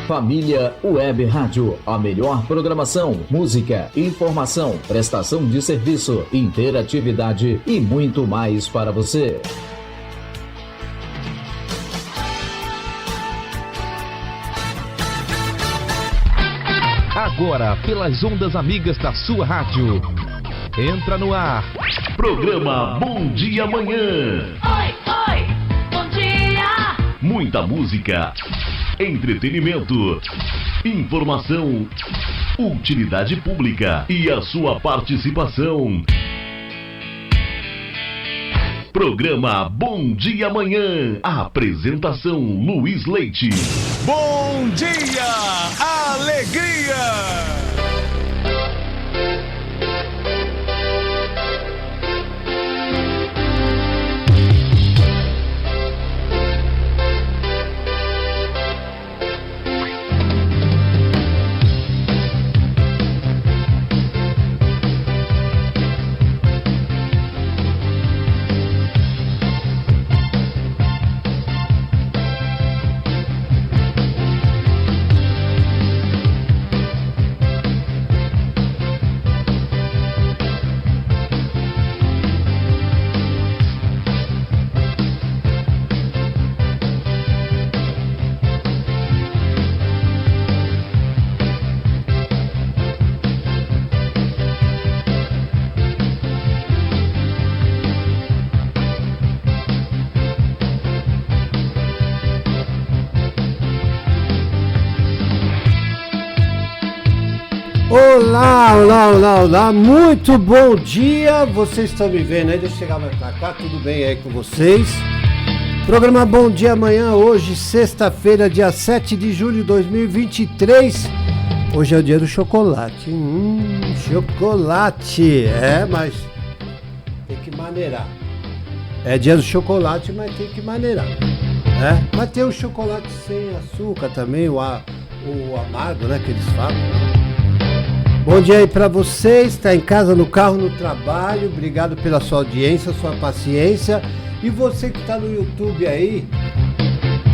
Família Web Rádio, a melhor programação, música, informação, prestação de serviço, interatividade e muito mais para você. Agora, pelas ondas amigas da sua rádio, entra no ar, programa Bom Dia Amanhã. Oi, oi, bom dia. Muita música, entretenimento, informação, utilidade pública e a sua participação. Programa Bom Dia Amanhã. Apresentação Luiz Leite. Bom dia, alegria! Olá, muito bom dia, vocês estão me vendo aí, deixa eu chegar mais pra cá, tudo bem aí com vocês? Programa Bom Dia Amanhã, hoje, sexta-feira, dia 7 de julho de 2023, hoje é o dia do chocolate, chocolate, mas tem que maneirar, é dia do chocolate, mas tem que maneirar, mas tem o chocolate sem açúcar também, o amargo, né, que eles falam. Bom dia aí pra vocês, tá em casa, no carro, no trabalho, obrigado pela sua audiência, sua paciência. E você que tá no YouTube aí,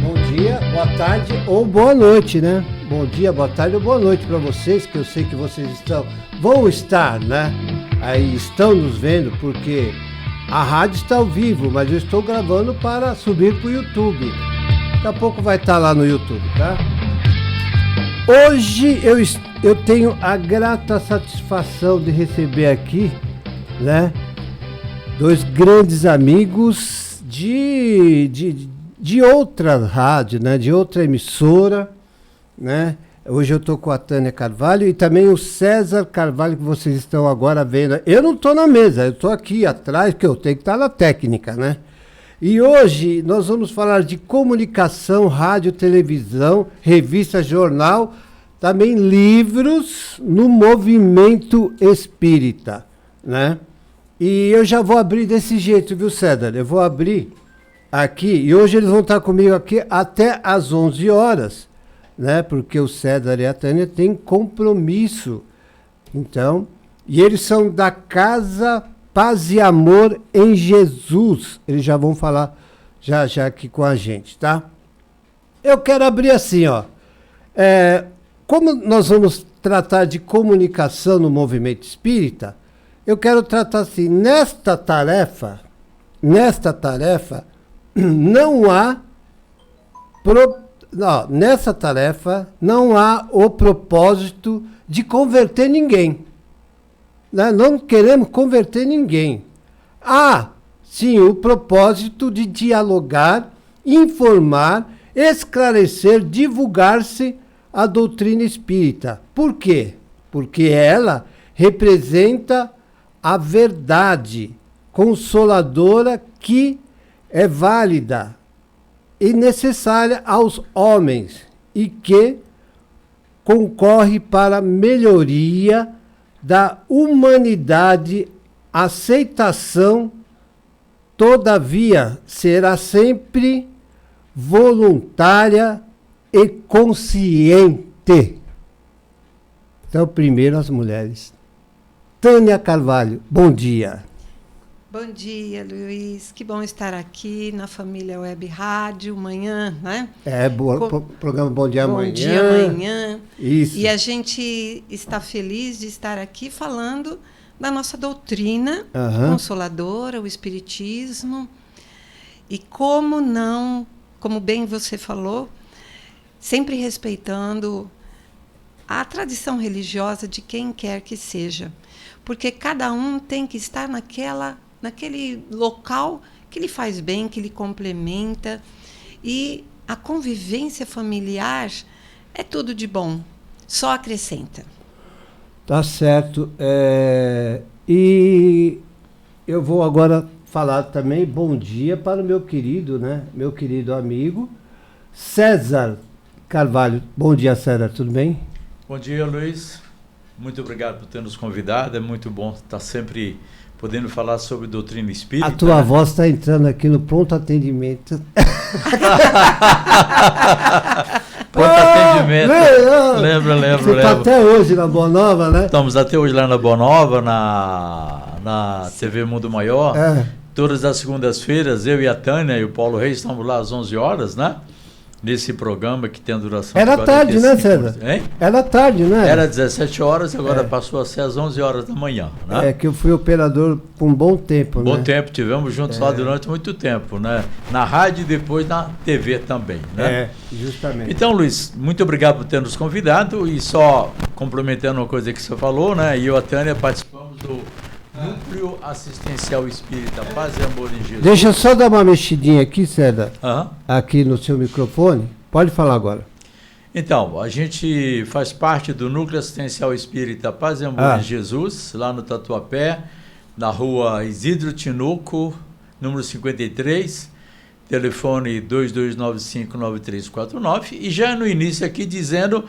bom dia, boa tarde ou boa noite, né? Bom dia, boa tarde ou boa noite pra vocês, que eu sei que vocês vão estar, né? Aí estão nos vendo, porque a rádio está ao vivo, mas eu estou gravando para subir pro YouTube. Daqui a pouco vai estar lá no YouTube, tá? Hoje eu tenho a grata satisfação de receber aqui, né, dois grandes amigos de outra rádio, né, de outra emissora, né. Hoje eu tô com a Tânia Carvalho e também o César Carvalho, que vocês estão agora vendo. Eu não tô na mesa, eu tô aqui atrás, porque eu tenho que estar na técnica, né. E hoje nós vamos falar de comunicação, rádio, televisão, revista, jornal, também livros no movimento espírita, né? E eu já vou abrir desse jeito, viu, César? Eu vou abrir aqui, e hoje eles vão estar comigo aqui até às 11 horas, né? Porque o César e a Tânia têm compromisso. Então, e eles são da Casa Paz e Amor em Jesus. Eles já vão falar já aqui com a gente, tá? Eu quero abrir assim, ó. Como nós vamos tratar de comunicação no movimento espírita, eu quero tratar assim, nesta tarefa, nessa tarefa não há o propósito de converter ninguém. Não queremos converter ninguém. Há, sim, o propósito de dialogar, informar, esclarecer, divulgar-se a doutrina espírita. Por quê? Porque ela representa a verdade consoladora que é válida e necessária aos homens e que concorre para a melhoria da humanidade. Aceitação, todavia, será sempre voluntária e consciente. Então, primeiro as mulheres. Tânia Carvalho, bom dia. Bom dia, Luiz. Que bom estar aqui na Família Web Rádio, manhã, né? Programa Bom Dia Amanhã. Bom Dia Amanhã. Isso. E a gente está feliz de estar aqui falando da nossa doutrina consoladora, o Espiritismo. E como não, como bem você falou, sempre respeitando a tradição religiosa de quem quer que seja. Porque cada um tem que estar naquele local que lhe faz bem, que lhe complementa. E a convivência familiar é tudo de bom, só acrescenta. Tá certo. E eu vou agora falar também bom dia para o meu querido amigo César Carvalho. Bom dia, César, tudo bem? Bom dia, Luiz. Muito obrigado por ter nos convidado. É muito bom estar sempre podendo falar sobre doutrina espírita. A tua voz está entrando aqui no pronto atendimento. Pronto atendimento. Lembra. Você está até hoje na Boa Nova, né? Estamos até hoje lá na Boa Nova, na TV Mundo Maior. Todas as segundas-feiras, eu e a Tânia e o Paulo Reis estamos lá às 11 horas, né? Nesse programa que tem a duração de 45 tarde, né, César? Hein? Era tarde, né? Era 17 horas, agora passou a ser às 11 horas da manhã, né? É que eu fui operador por um bom tempo, né? Bom tempo, tivemos juntos lá durante muito tempo, né? Na rádio e depois na TV também, né? Justamente. Então, Luiz, muito obrigado por ter nos convidado e só complementando uma coisa que você falou, né? E eu e a Tânia participamos do Núcleo Assistencial Espírita Paz e Amor em Jesus. Deixa eu só dar uma mexidinha aqui, César. Uhum. Aqui no seu microfone. Pode falar agora. Então, a gente faz parte do Núcleo Assistencial Espírita Paz e Amor em Jesus, lá no Tatuapé, na rua Isidro Tinoco, número 53, telefone 2295-9349. E já no início aqui dizendo...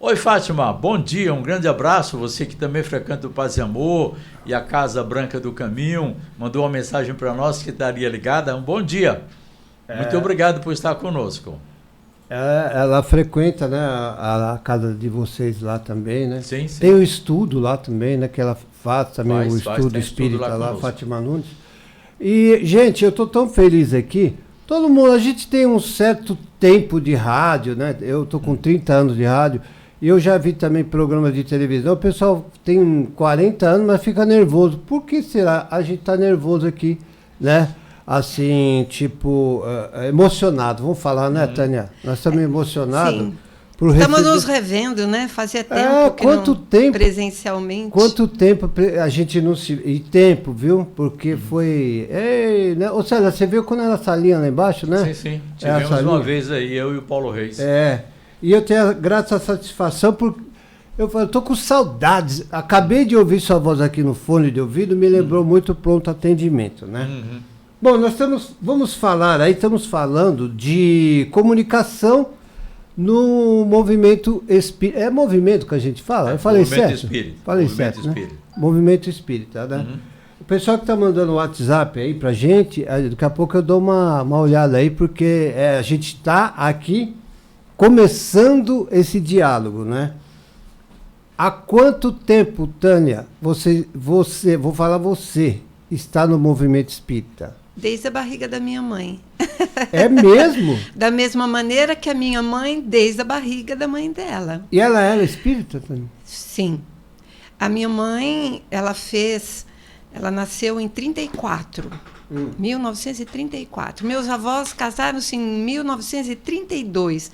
Oi, Fátima, bom dia, um grande abraço, você que também frequenta o Paz e Amor e a Casa Branca do Caminho, mandou uma mensagem para nós que estaria ligada, um bom dia. Muito obrigado por estar conosco. Ela frequenta, né, a casa de vocês lá também, né? Sim. Tem o estudo lá também, né, que ela faz também o estudo espírita lá, Fátima Nunes. E, gente, eu estou tão feliz aqui, todo mundo, a gente tem um certo tempo de rádio, né? Eu estou com 30 anos de rádio, e eu já vi também programas de televisão, o pessoal tem 40 anos, mas fica nervoso. Por que será? A gente está nervoso aqui, né? Assim, tipo, emocionado, vamos falar, né, Tânia? Nós estamos emocionados. Sim. Estamos nos revendo, né? Fazia tempo que não presencialmente. Quanto tempo a gente não se... E tempo, viu? Porque foi... né? Ou seja, você viu quando era a salinha lá embaixo, né? Sim. Tivemos uma vez aí, eu e o Paulo Reis. E eu tenho a grata satisfação por... Eu tô com saudades. Acabei de ouvir sua voz aqui no fone de ouvido, me lembrou muito pronto atendimento, né? Bom, vamos falar aí, estamos falando de comunicação no movimento espírita. É movimento que a gente fala? Eu falei certo? Falei certo, né? Movimento espírita, né? O pessoal que está mandando o WhatsApp aí pra gente, daqui a pouco eu dou uma olhada aí, porque a gente está aqui começando esse diálogo, né? Há quanto tempo, Tânia, você, está no movimento espírita? Desde a barriga da minha mãe. É mesmo? Da mesma maneira que a minha mãe, desde a barriga da mãe dela. E ela era espírita também? Sim. A minha mãe, ela nasceu em 34. 1934. Meus avós casaram-se em 1932.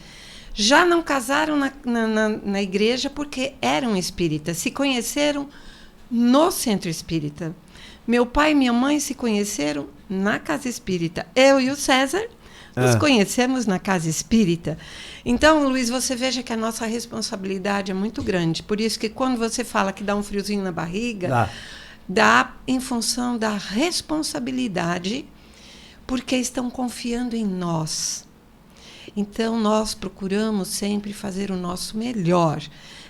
Já não casaram na igreja porque eram espíritas. Se conheceram no centro espírita. Meu pai e minha mãe se conheceram na casa espírita. Eu e o César nos conhecemos na casa espírita. Então, Luiz, você veja que a nossa responsabilidade é muito grande. Por isso que quando você fala que dá um friozinho na barriga, dá em função da responsabilidade, porque estão confiando em nós. Então, nós procuramos sempre fazer o nosso melhor.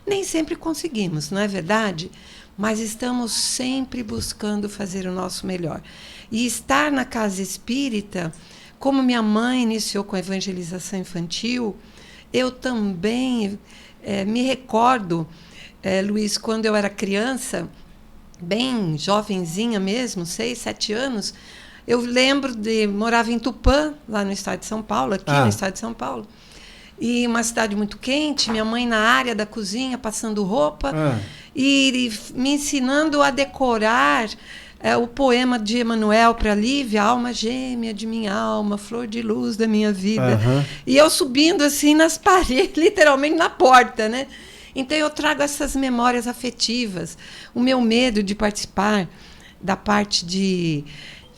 Nem sempre conseguimos, não é verdade? Mas estamos sempre buscando fazer o nosso melhor. E estar na casa espírita, como minha mãe iniciou com a evangelização infantil, eu também me recordo, Luiz, quando eu era criança, bem jovenzinha mesmo, 6, 7 anos, eu lembro morava em Tupã, lá no estado de São Paulo, aqui no estado de São Paulo. E uma cidade muito quente, minha mãe na área da cozinha, passando roupa, e me ensinando a decorar o poema de Emanuel para Lívia, alma gêmea de minha alma, flor de luz da minha vida. E eu subindo assim nas paredes, literalmente na porta, né? Então eu trago essas memórias afetivas, o meu medo de participar da parte de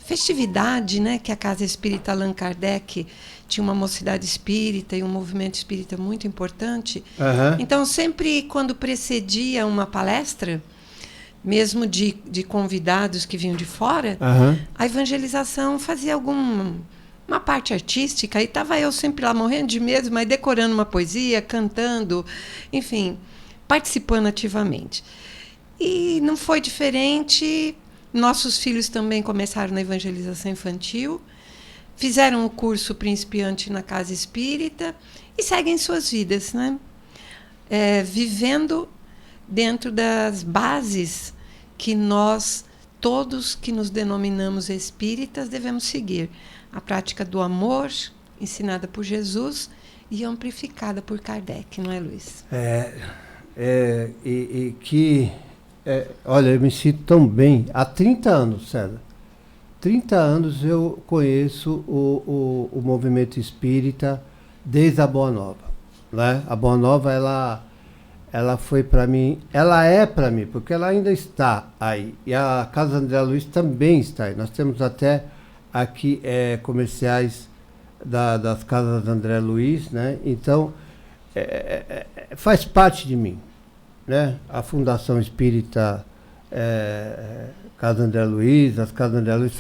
festividade, né? Que a Casa Espírita Allan Kardec tinha uma mocidade espírita e um movimento espírita muito importante. Então sempre quando precedia uma palestra, mesmo de convidados que vinham de fora, a evangelização fazia uma parte artística, e estava eu sempre lá morrendo de medo, mas decorando uma poesia, cantando, enfim, participando ativamente. E não foi diferente, nossos filhos também começaram na evangelização infantil, fizeram o curso principiante na Casa Espírita e seguem suas vidas, né? Vivendo dentro das bases que nós, todos que nos denominamos espíritas, devemos seguir. A prática do amor, ensinada por Jesus e amplificada por Kardec, não é, Luiz? Olha, eu me sinto tão bem. Há 30 anos, César. 30 anos eu conheço o movimento espírita desde a Boa Nova, né? A Boa Nova, ela foi para mim, ela é para mim, porque ela ainda está aí. E a Casa André Luiz também está aí. Nós temos até aqui comerciais das Casas André Luiz, né? Então, faz parte de mim, né? A Fundação Espírita Casa André Luiz, as Casas André Luiz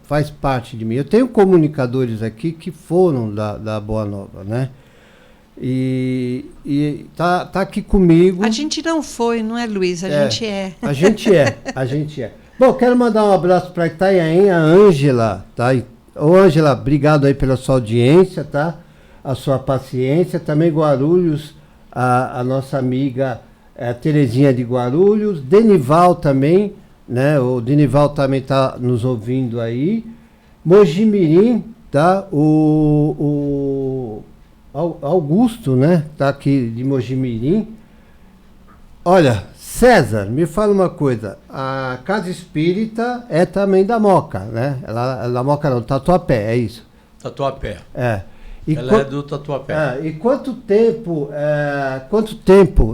faz parte de mim. Eu tenho comunicadores aqui que foram da Boa Nova, né? E tá aqui comigo. A gente não foi, não é, Luiz? A gente é. A gente é. Bom, quero mandar um abraço para Itanhaém, a Ângela, tá? Ô, Ângela, obrigado aí pela sua audiência, tá? A sua paciência. Também Guarulhos, a nossa amiga Terezinha de Guarulhos. Denival também, né? O Denival também tá nos ouvindo aí. Mojimirim, tá? O Augusto, né? Tá aqui de Mojimirim. Olha, César, me fala uma coisa. A Casa Espírita é também da Moca, né? Ela da Moca não, Tatuapé, é isso? Tatuapé. E ela é do Tatuapé. E quanto tempo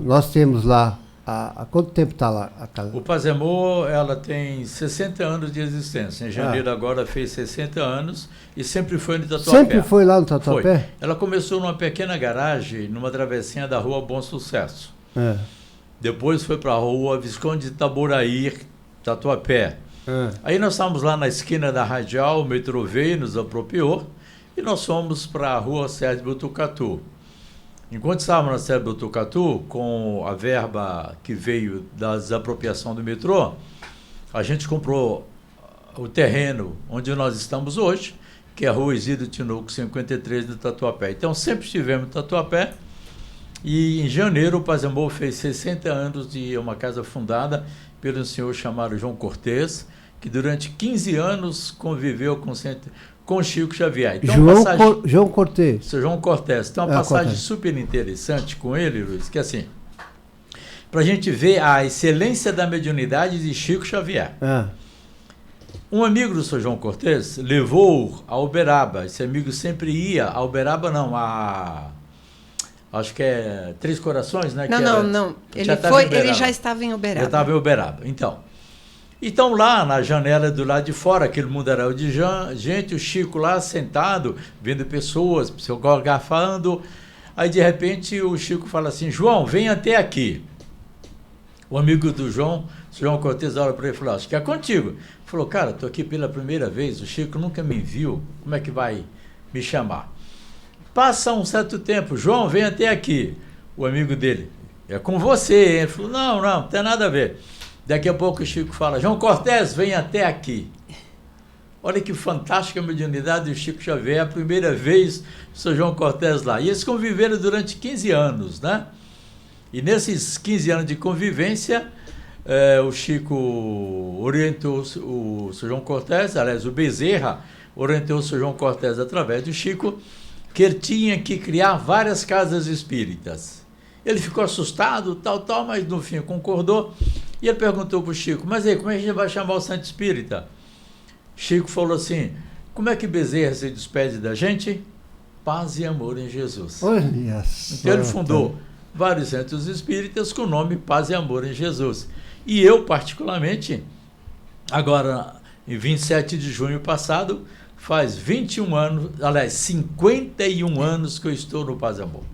nós temos lá? Há quanto tempo está lá a casa? O Pazemô, ela tem 60 anos de existência. Em janeiro agora fez 60 anos e sempre foi no Tatuapé. Sempre foi lá no Tatuapé? Foi. Ela começou numa pequena garagem, numa travessinha da rua Bom Sucesso. Depois foi para a rua Visconde de Itaboraí, Tatuapé. Aí nós estávamos lá na esquina da Radial, o metrô veio, nos apropriou, e nós fomos para a rua Sérgio Botucatu. Enquanto estávamos na Sérgio Botucatu, com a verba que veio da desapropriação do metrô, a gente comprou o terreno onde nós estamos hoje, que é a rua Isidro Tinoco 53 do Tatuapé. Então sempre estivemos no Tatuapé, e em janeiro o Pazemô fez 60 anos de uma casa fundada pelo senhor chamado João Cortez, que durante 15 anos conviveu com Chico Xavier. Então, João Cortez. Seu João Cortez. Tem uma passagem super interessante com ele, Luiz, que é assim, para a gente ver a excelência da mediunidade de Chico Xavier. Um amigo do seu João Cortez levou a Uberaba. Esse amigo sempre ia a Uberaba, não, acho que é Três Corações, né? Não. Ele já estava em Uberaba. Já estava em Uberaba, Então lá na janela do lado de fora, aquele mundaréu de gente, o Chico lá sentado, vendo pessoas, psicografando. Aí de repente o Chico fala assim: João, vem até aqui. O amigo do João, o João Cortez, olha para ele e falou: acho que é contigo. Ele falou: cara, estou aqui pela primeira vez, o Chico nunca me viu, como é que vai me chamar? Passa um certo tempo: João, vem até aqui. O amigo dele: é com você. Ele falou: não tem nada a ver. Daqui a pouco o Chico fala: João Cortez, vem até aqui. Olha que fantástica mediunidade do Chico Xavier, a primeira vez o Sr. João Cortez lá. E eles conviveram durante 15 anos, né? E nesses 15 anos de convivência, o Chico orientou o Sr. João Cortés, aliás, o Bezerra orientou o Sr. João Cortés através do Chico, que ele tinha que criar várias casas espíritas. Ele ficou assustado, tal, mas no fim concordou. E ele perguntou para o Chico, mas aí, como é que a gente vai chamar o Centro Espírita? Chico falou assim, como é que Bezerra se despede da gente? Paz e amor em Jesus. Olha só, então ele fundou vários centros espíritas com o nome Paz e Amor em Jesus. E eu, particularmente, agora, em 27 de junho passado, faz 21 anos, aliás, 51 anos que eu estou no Paz e Amor.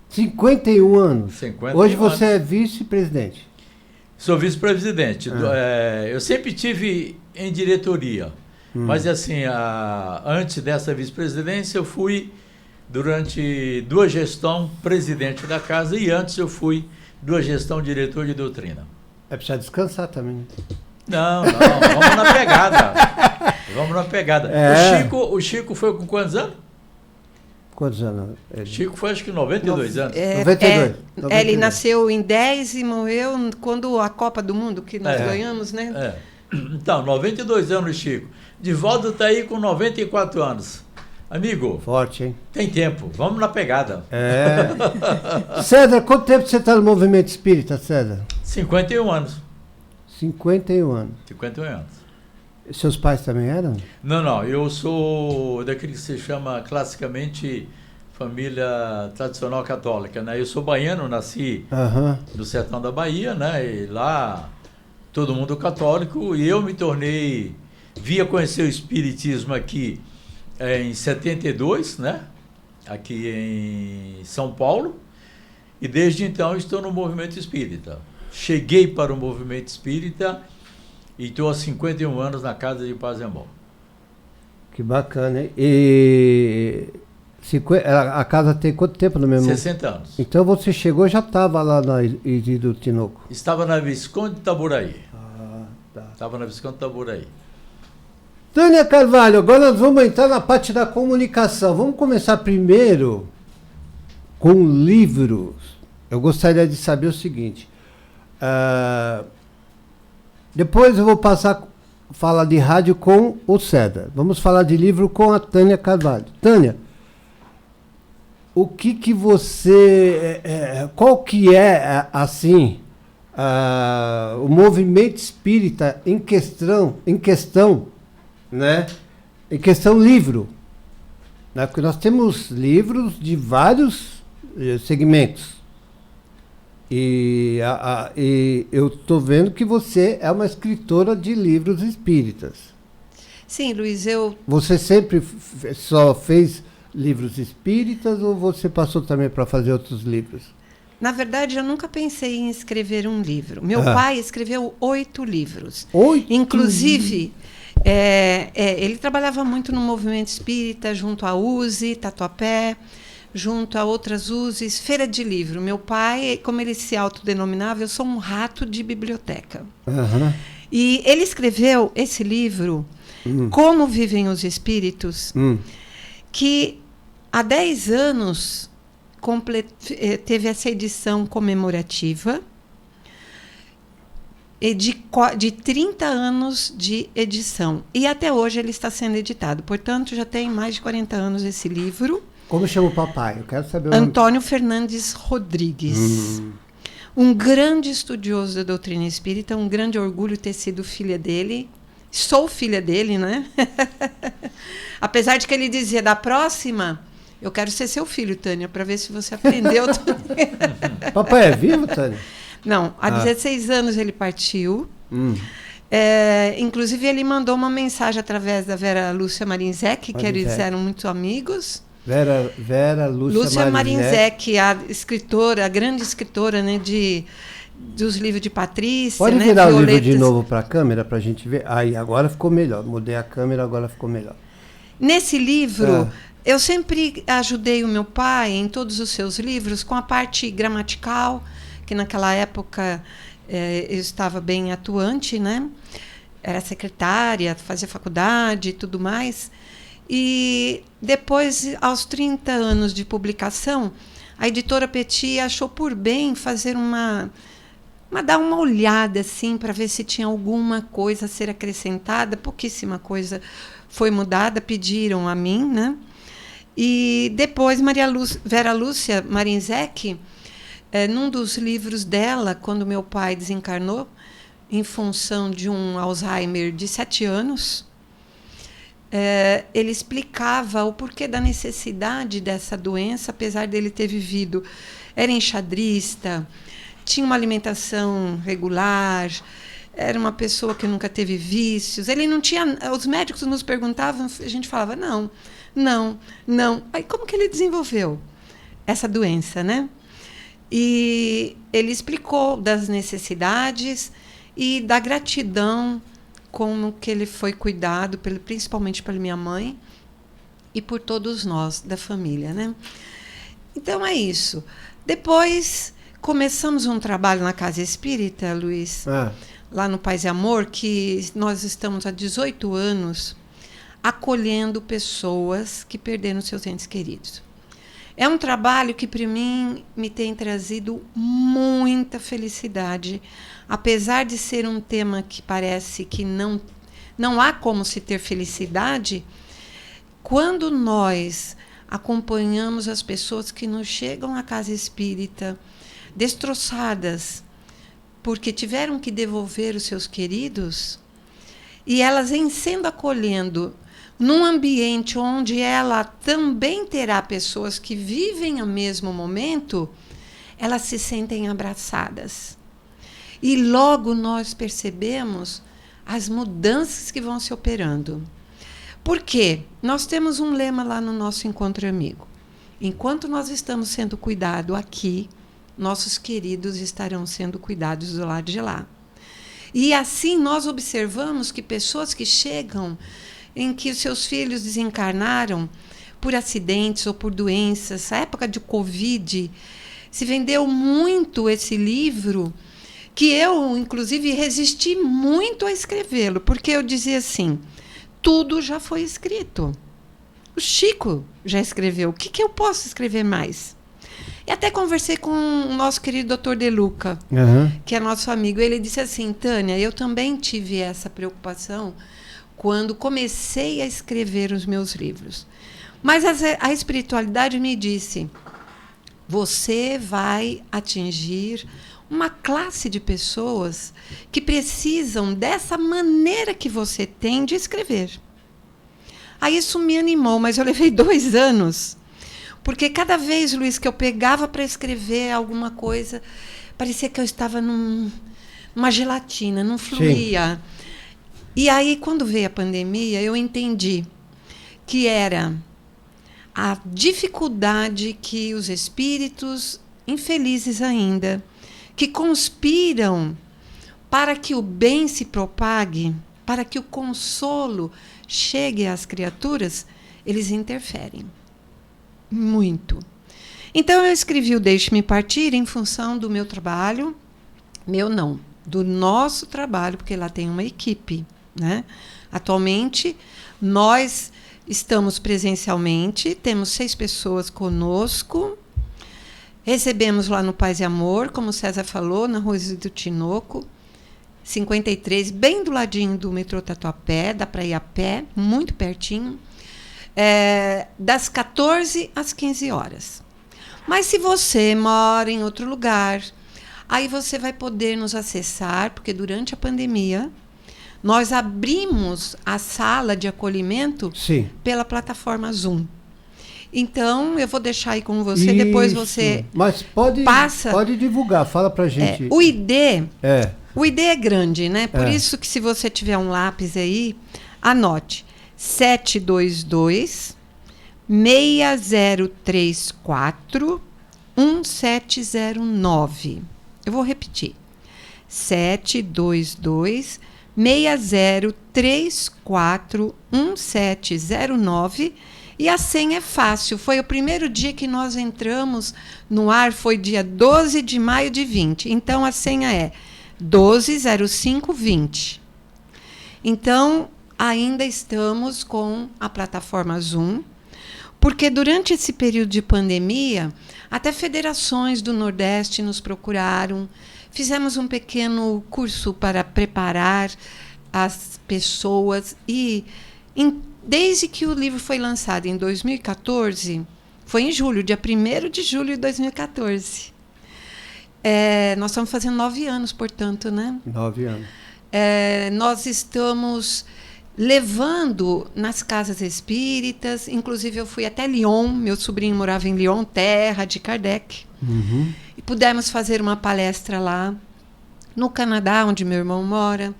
51 anos? 51 Hoje você anos. é vice-presidente? Sou vice-presidente. Eu sempre tive em diretoria. Mas assim, antes dessa vice-presidência, eu fui, durante 2 gestões, presidente da casa, e antes eu fui 2 gestões diretor de doutrina. É preciso descansar também. Não, vamos na pegada. Vamos na pegada. O Chico foi com quantos anos? Quantos anos? Chico foi acho que 92 anos. 92. Ele nasceu em 10 e morreu quando a Copa do Mundo, que nós ganhamos, né? Então, 92 anos, Chico. Divaldo está aí com 94 anos. Amigo, forte, hein? Tem tempo, vamos na pegada. César, quanto tempo você está no movimento espírita, César? 51 anos. 51 anos. 51 anos. Seus pais também eram? Não, eu sou daquele que se chama classicamente família tradicional católica, né? Eu sou baiano, nasci no sertão da Bahia, né? E lá todo mundo católico, e eu me tornei, via conhecer o espiritismo aqui em 72, né? Aqui em São Paulo, e desde então estou no movimento espírita. Cheguei para o movimento espírita e estou há 51 anos na Casa de Paz e Amor. Que bacana, hein? E a casa tem quanto tempo no mesmo? 60 anos. Então você chegou, já estava lá na Ilha do Tinoco? Estava na Visconde de Itaboraí. Tá. Estava na Visconde de Itaboraí. Tânia Carvalho, agora nós vamos entrar na parte da comunicação. Vamos começar primeiro com livros. Eu gostaria de saber o seguinte. Depois eu vou passar a falar de rádio com o César. Vamos falar de livro com a Tânia Carvalho. Tânia, o que você... qual que é, assim, o movimento espírita em questão, né? Em questão livro. Né? Porque nós temos livros de vários segmentos. E eu estou vendo que você é uma escritora de livros espíritas. Sim, Luiz, Você sempre só fez livros espíritas ou você passou também para fazer outros livros? Na verdade, eu nunca pensei em escrever um livro. Meu pai escreveu 8 livros. 8? Inclusive, ele trabalhava muito no movimento espírita, junto à USE, Tatuapé, junto a outras USEs, feira de livro. Meu pai, como ele se autodenominava, eu sou um rato de biblioteca. E ele escreveu esse livro, Como Vivem os Espíritos, que há 10 anos teve essa edição comemorativa, e de 30 anos de edição. E até hoje ele está sendo editado. Portanto, já tem mais de 40 anos esse livro. Como chama o papai? Eu quero saber o nome. Antônio Fernandes Rodrigues. Um grande estudioso da doutrina espírita, um grande orgulho ter sido filha dele. Sou filha dele, né? Apesar de que ele dizia, da próxima, eu quero ser seu filho, Tânia, para ver se você aprendeu. Papai é vivo, Tânia? Não, há 16 anos ele partiu. Inclusive, ele mandou uma mensagem através da Vera Lúcia Marinzec, que eles eram muito amigos. Vera Lúcia Marinzec, a escritora, a grande escritora, né, dos livros de Patrícia. Pode, né, virar o livro de novo para a câmera, para a gente ver? Aí, agora ficou melhor. Mudei a câmera, agora ficou melhor. Nesse livro, eu sempre ajudei o meu pai, em todos os seus livros, com a parte gramatical, que naquela época eu estava bem atuante, né? Era secretária, fazia faculdade e tudo mais. E depois, aos 30 anos de publicação, a editora Petit achou por bem fazer uma mas dar uma olhada assim para ver se tinha alguma coisa a ser acrescentada. Pouquíssima coisa foi mudada, pediram a mim, né? E depois Vera Lúcia Marinzec, num dos livros dela, quando meu pai desencarnou, em função de um Alzheimer de 7 anos, ele explicava o porquê da necessidade dessa doença, apesar dele ter vivido, era enxadrista, tinha uma alimentação regular, era uma pessoa que nunca teve vícios, ele não tinha, os médicos nos perguntavam, a gente falava não. Aí como que ele desenvolveu essa doença, né? E ele explicou das necessidades e da gratidão, como que ele foi cuidado, principalmente pela minha mãe e por todos nós da família, né? Então é isso. Depois começamos um trabalho na Casa Espírita, Luiz, lá no Paz e Amor, que nós estamos há 18 anos acolhendo pessoas que perderam seus entes queridos. É um trabalho que, para mim, me tem trazido muita felicidade, apesar de ser um tema que parece que não há como se ter felicidade. Quando nós acompanhamos as pessoas que nos chegam à Casa Espírita destroçadas porque tiveram que devolver os seus queridos, e elas, em sendo acolhendo num ambiente onde ela também terá pessoas que vivem o mesmo momento, elas se sentem abraçadas. E logo nós percebemos as mudanças que vão se operando. Por quê? Nós temos um lema lá no nosso Encontro Amigo. Enquanto nós estamos sendo cuidados aqui, nossos queridos estarão sendo cuidados do lado de lá. E assim nós observamos que pessoas que chegam em que os seus filhos desencarnaram por acidentes ou por doenças. Na época de Covid, se vendeu muito esse livro, que eu, inclusive, resisti muito a escrevê-lo, porque eu dizia assim, tudo já foi escrito. O Chico já escreveu, o que eu posso escrever mais? E até conversei com o nosso querido Dr. De Luca, que é nosso amigo. Ele disse assim, Tânia, eu também tive essa preocupação quando comecei a escrever os meus livros. Mas a espiritualidade me disse, você vai atingir uma classe de pessoas que precisam dessa maneira que você tem de escrever. Aí isso me animou, mas eu levei 2 anos. Porque cada vez, Luiz, que eu pegava para escrever alguma coisa, parecia que eu estava numa gelatina, não fluía. Sim. E aí, quando veio a pandemia, eu entendi que era a dificuldade que os espíritos, infelizes ainda, que conspiram para que o bem se propague, para que o consolo chegue às criaturas, eles interferem. Muito. Então, eu escrevi o Deixe-me Partir em função do meu trabalho, do nosso trabalho, porque lá tem uma equipe. Né? Atualmente, nós estamos presencialmente, temos 6 pessoas conosco, recebemos lá no Paz e Amor, como o César falou, na Rua do Tinoco, 53, bem do ladinho do metrô Tatuapé, dá para ir a pé, muito pertinho, das 14 às 15 horas. Mas se você mora em outro lugar, aí você vai poder nos acessar, porque durante a pandemia nós abrimos a sala de acolhimento pela plataforma Zoom. Então, eu vou deixar aí com você, isso. Depois você Mas pode divulgar, fala pra gente. O ID é grande, né? Por isso que se você tiver um lápis aí, anote 722 6034 1709. Eu vou repetir. 722 6034 1709. E a senha é fácil. Foi o primeiro dia que nós entramos no ar, foi dia 12 de maio de 20. Então, a senha é 120520. Então, ainda estamos com a plataforma Zoom, porque durante esse período de pandemia, até federações do Nordeste nos procuraram, fizemos um pequeno curso para preparar as pessoas e desde que o livro foi lançado em 2014, foi em julho, dia 1º de julho de 2014. Nós estamos fazendo 9 anos, portanto, né? 9 anos. Nós estamos levando nas casas espíritas, inclusive eu fui até Lyon, meu sobrinho morava em Lyon, terra de Kardec, e pudemos fazer uma palestra lá, no Canadá, onde meu irmão mora,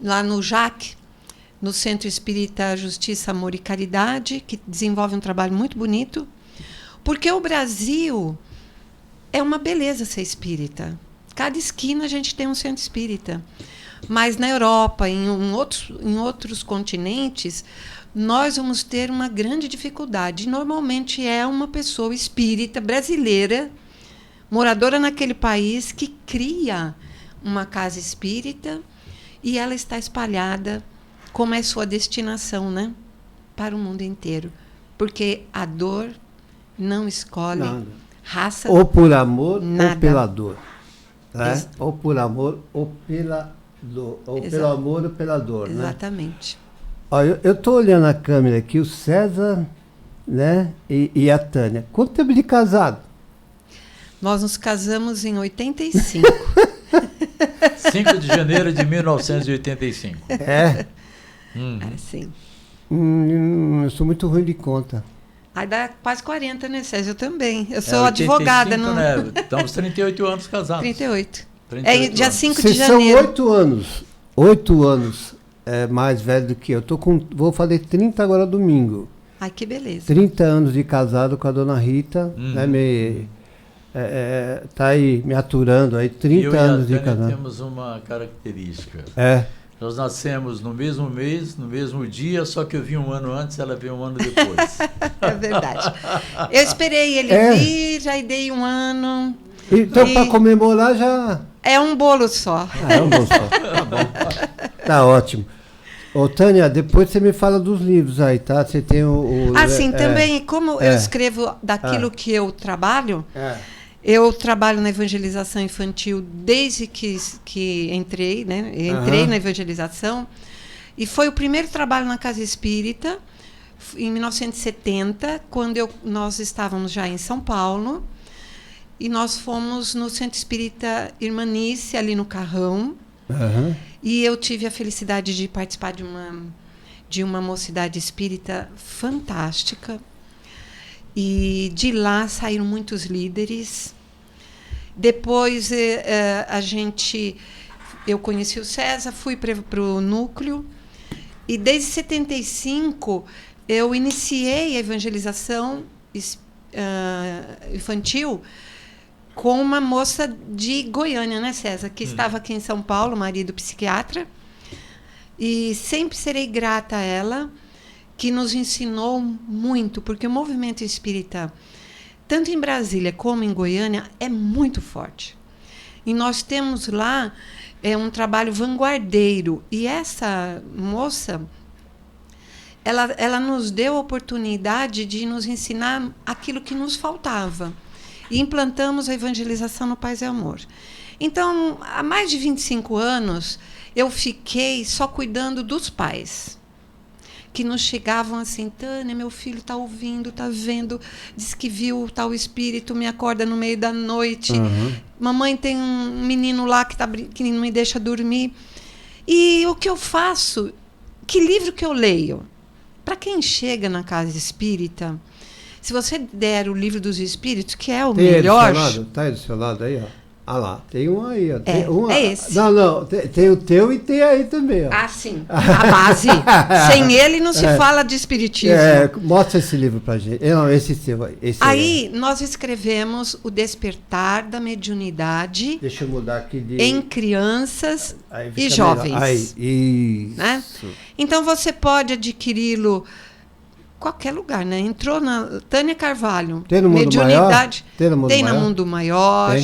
lá no JAC, no Centro Espírita Justiça, Amor e Caridade, que desenvolve um trabalho muito bonito, porque o Brasil é uma beleza ser espírita. Cada esquina a gente tem um centro espírita. Mas na Europa, em outros continentes, nós vamos ter uma grande dificuldade. Normalmente é uma pessoa espírita brasileira, moradora naquele país, que cria uma casa espírita e ela está espalhada, como é sua destinação, né? Para o mundo inteiro. Porque a dor não escolhe raça. Ou por amor nada. ou pela dor. Né? Ou por amor ou pela dor. Ou pelo amor ou pela dor. Exatamente. Né? Olha, eu estou olhando a câmera aqui, o César, né? E a Tânia. Quanto tempo de casado? Nós nos casamos em 85. 5 de janeiro de 1985. Sim. Eu sou muito ruim de conta. Aí dá quase 40, né, César? Eu também. Eu sou 85, advogada. Não... Né? Estamos 38 anos casados. 38. 38 dia anos. 5 de Vocês janeiro. são 8 anos. 8 anos mais velho do que eu. Vou fazer 30 agora domingo. Ai, que beleza. 30 anos de casado com a dona Rita. Né, tá aí me aturando aí, 30 anos de casado. Temos uma característica. Nós nascemos no mesmo mês, no mesmo dia, só que eu vim um ano antes, ela veio um ano depois. É verdade. Eu esperei ele vir, já dei um ano. Então, para comemorar já... É um bolo só. É um bolo só. Tá bom. Tá ótimo. Ô, Tânia, depois você me fala dos livros aí, tá? Você tem sim, também, como eu escrevo daquilo que eu trabalho... Eu trabalho na evangelização infantil desde que entrei, né? Entrei na evangelização. E foi o primeiro trabalho na Casa Espírita, em 1970, quando nós estávamos já em São Paulo. E nós fomos no Centro Espírita Irmanice, ali no Carrão. E eu tive a felicidade de participar de uma mocidade espírita fantástica. E de lá saíram muitos líderes. Depois eu conheci o César, fui para o núcleo. E desde 75 eu iniciei a evangelização infantil com uma moça de Goiânia, né, César? Que estava aqui em São Paulo, marido psiquiatra. E sempre serei grata a ela, que nos ensinou muito, porque o movimento espírita, tanto em Brasília como em Goiânia, é muito forte. E nós temos lá um trabalho vanguardeiro. E essa moça, ela nos deu a oportunidade de nos ensinar aquilo que nos faltava. E implantamos a evangelização no Paz e Amor. Então, há mais de 25 anos, eu fiquei só cuidando dos pais, que nos chegavam assim: Tânia, meu filho está ouvindo, está vendo, diz que viu tal espírito, me acorda no meio da noite. Mamãe, tem um menino lá que não me deixa dormir. E o que eu faço? Que livro que eu leio? Para quem chega na casa espírita, se você der o livro dos espíritos, que é o melhor... Está aí do seu lado aí, ó. Ah lá, tem um aí, ó. É esse. Não, tem o teu e tem aí também, ó. Ah, sim. A base. Sem ele não se fala de espiritismo. Mostra esse livro pra gente. Não, esse seu aí. Aí nós escrevemos O Despertar da Mediunidade. Deixa eu mudar aqui em crianças e jovens. Aí, isso. Né? Então você pode adquiri-lo qualquer lugar, né? Entrou na Tânia Carvalho. Tem no Mundo Mediunidade. Maior? Tem no Mundo Maior.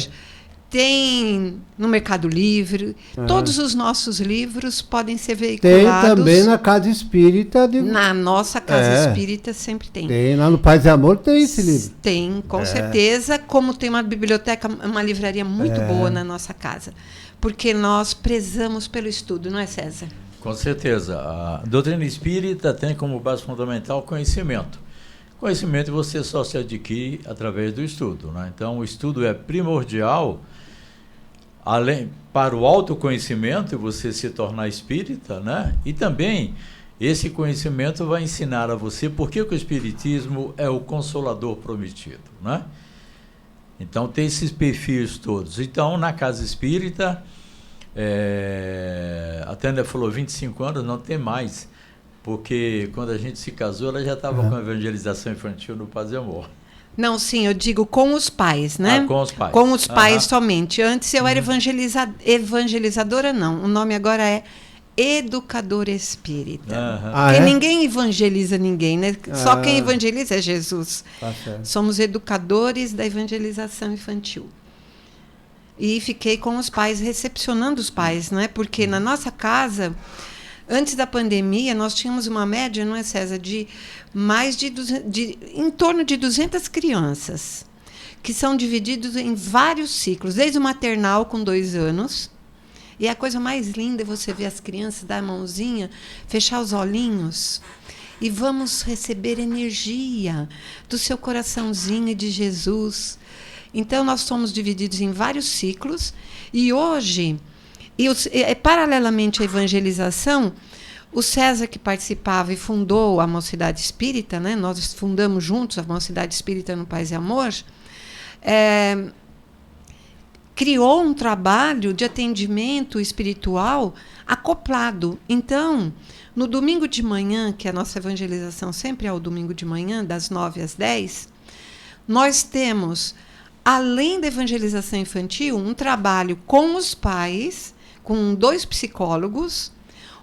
Tem no Mercado Livre. Todos os nossos livros podem ser Tem veiculados. também na Casa Espírita. Na nossa Casa Espírita sempre tem. Tem lá no Paz e Amor, tem esse livro. Tem, com certeza. Como tem uma biblioteca, uma livraria muito boa na nossa casa. Porque nós prezamos pelo estudo, não é, César? Com certeza. A doutrina espírita tem como base fundamental o conhecimento. Conhecimento você só se adquire através do estudo, né? Então, o estudo é primordial para o autoconhecimento e você se tornar espírita, né? E também esse conhecimento vai ensinar a você por que o espiritismo é o consolador prometido, né? Então tem esses perfis todos. Então na Casa Espírita, a Tânia falou 25 anos, não tem mais, porque quando a gente se casou ela já estava com a evangelização infantil no Paz e Amor. Não, sim, eu digo com os pais, né? Com os pais. Com os pais somente. Antes eu era evangelizadora, não. O nome agora é educadora espírita. Porque ninguém evangeliza ninguém, né? Só quem evangeliza é Jesus. Somos educadores da evangelização infantil. E fiquei com os pais, recepcionando os pais, né? Porque na nossa casa, antes da pandemia, nós tínhamos uma média, não é, César, de mais em torno de 200 crianças, que são divididos em vários ciclos, desde o maternal com 2 anos. E a coisa mais linda é você ver as crianças dar a mãozinha, fechar os olhinhos e vamos receber energia do seu coraçãozinho e de Jesus. Então, nós somos divididos em vários ciclos e hoje, paralelamente à evangelização, o César, que participava e fundou a Mocidade Espírita, né? Nós fundamos juntos a Mocidade Espírita no Paz e Amor, criou um trabalho de atendimento espiritual acoplado. Então, no domingo de manhã, que a nossa evangelização sempre é o domingo de manhã, das 9 às 10, nós temos, além da evangelização infantil, um trabalho com os pais, com 2 psicólogos,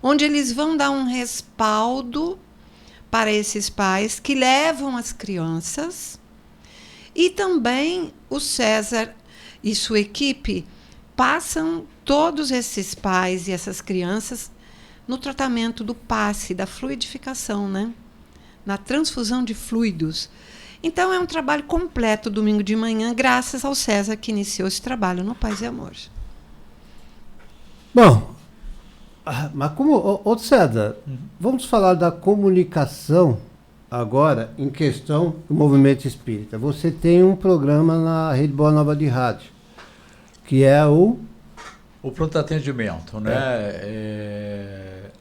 onde eles vão dar um respaldo para esses pais que levam as crianças. E também o César e sua equipe passam todos esses pais e essas crianças no tratamento do passe, da fluidificação, né? Na transfusão de fluidos. Então, é um trabalho completo domingo de manhã, graças ao César que iniciou esse trabalho no Paz e Amor. Bom, mas como, César, vamos falar da comunicação agora em questão do movimento espírita. Você tem um programa na Rede Boa Nova de Rádio, que é o pronto atendimento, né?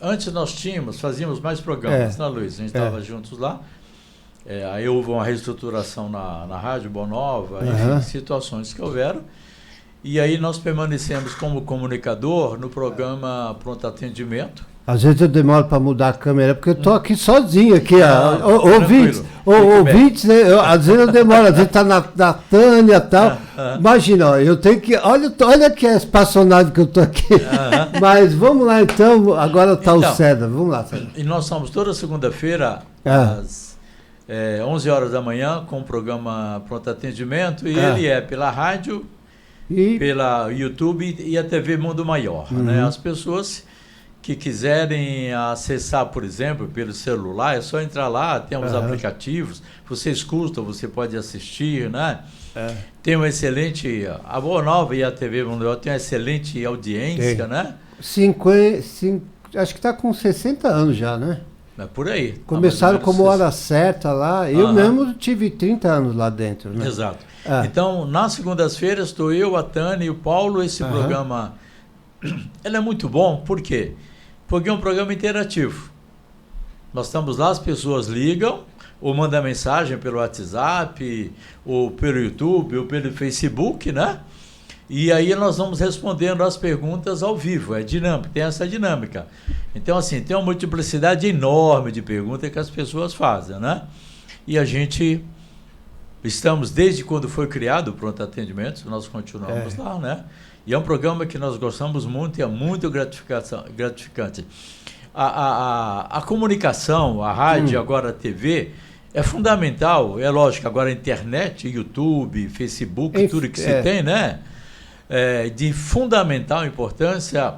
Antes nós fazíamos mais programas, né, Luiz? A gente estava juntos lá. Aí houve uma reestruturação na Rádio Boa Nova, enfim, situações que houveram. E aí nós permanecemos como comunicador no programa Pronto Atendimento. Às vezes eu demoro para mudar a câmera, porque eu estou aqui sozinho, aqui, ouvintes, né? Às vezes eu demoro, às vezes está na Tânia e tal. Imagina, ó, eu tenho que. Olha que espaçonado que eu estou aqui. Mas vamos lá então, agora está o César. Vamos lá, César. E nós estamos toda segunda-feira, às 11 horas da manhã, com o programa Pronto Atendimento, e ele é pela rádio, pela YouTube e a TV Mundo Maior. Né? As pessoas que quiserem acessar, por exemplo, pelo celular, é só entrar lá, tem uns aplicativos, você escuta, você pode assistir, né? Tem um excelente, a Boa Nova e a TV Mundo Maior tem uma excelente audiência, né? Acho que está com 60 anos já, né? É por aí. Começaram como Hora Certa lá, eu mesmo tive 30 anos lá dentro, né? Exato. Então, nas segundas-feiras, estou eu, a Tânia e o Paulo, esse programa, ele é muito bom, por quê? Porque é um programa interativo. Nós estamos lá, as pessoas ligam, ou mandam mensagem pelo WhatsApp, ou pelo YouTube, ou pelo Facebook, né? E aí nós vamos respondendo as perguntas ao vivo, é dinâmico, tem essa dinâmica. Então, assim, tem uma multiplicidade enorme de perguntas que as pessoas fazem, né? E a gente, estamos desde quando foi criado o Pronto Atendimento, nós continuamos lá, né? E é um programa que nós gostamos muito e é muito gratificante. A comunicação, a rádio, agora a TV, é fundamental. É lógico, agora a internet, YouTube, Facebook, tudo que se tem, né? de fundamental importância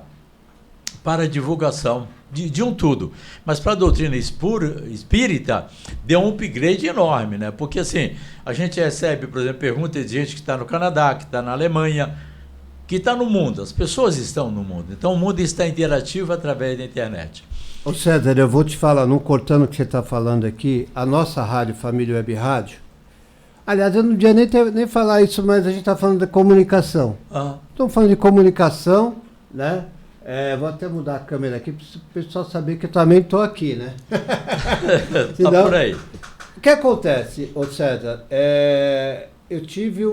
para a divulgação de um tudo. Mas para a doutrina espírita, deu um upgrade enorme, né? Porque assim, a gente recebe, por exemplo, perguntas de gente que está no Canadá, que está na Alemanha, que está no mundo. As pessoas estão no mundo. Então o mundo está interativo através da internet. Ô César, eu vou te falar, não cortando o que você está falando aqui, a nossa rádio, Família Web Rádio, aliás, eu não devia nem falar isso, mas a gente está falando da comunicação. Estamos falando de comunicação, né? Vou até mudar a câmera aqui para o pessoal saber que eu também estou aqui, né? Tá por aí. O que acontece, ô César? Eu tive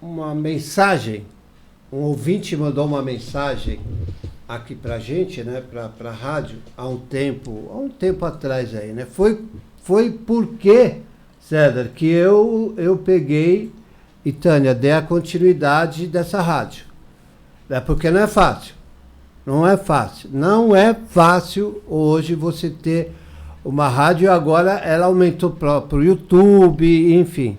uma mensagem, um ouvinte mandou uma mensagem aqui pra gente, né? Pra rádio, há um tempo atrás aí, né? Foi porque, César, que eu peguei e, Tânia, dei a continuidade dessa rádio. Porque não é fácil. Não é fácil hoje você ter uma rádio, agora ela aumentou para o YouTube, enfim.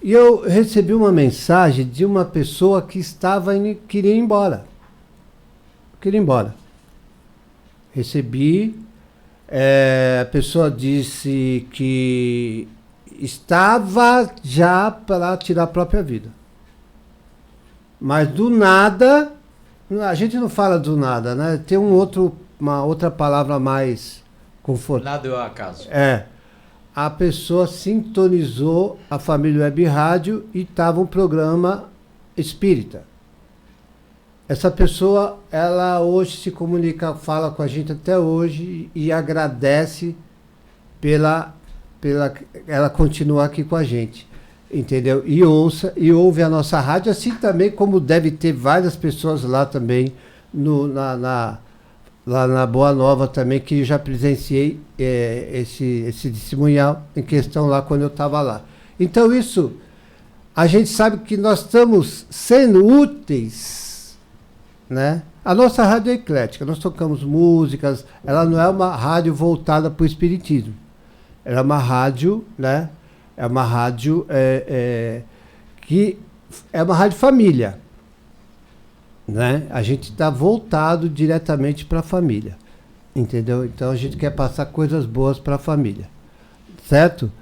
E eu recebi uma mensagem de uma pessoa que queria ir embora. Recebi, a pessoa disse que estava já para tirar a própria vida. Mas do nada, a gente não fala do nada, né? Tem uma outra palavra mais confortável. Nada é o acaso. A pessoa sintonizou a Família Web Rádio e estava um programa espírita. Essa pessoa, ela hoje se comunica, fala com a gente até hoje e agradece pela ela continuar aqui com a gente. Entendeu? E ouve a nossa rádio, assim também como deve ter várias pessoas lá também, lá na Boa Nova também, que eu já presenciei esse testemunhal em questão lá quando eu estava lá. Então isso, a gente sabe que nós estamos sendo úteis, né? A nossa rádio é eclética, nós tocamos músicas, ela não é uma rádio voltada para o espiritismo. Ela é uma rádio, né? É uma rádio que é uma rádio família, né? A gente está voltado diretamente para a família, entendeu? Então a gente quer passar coisas boas para a família, certo?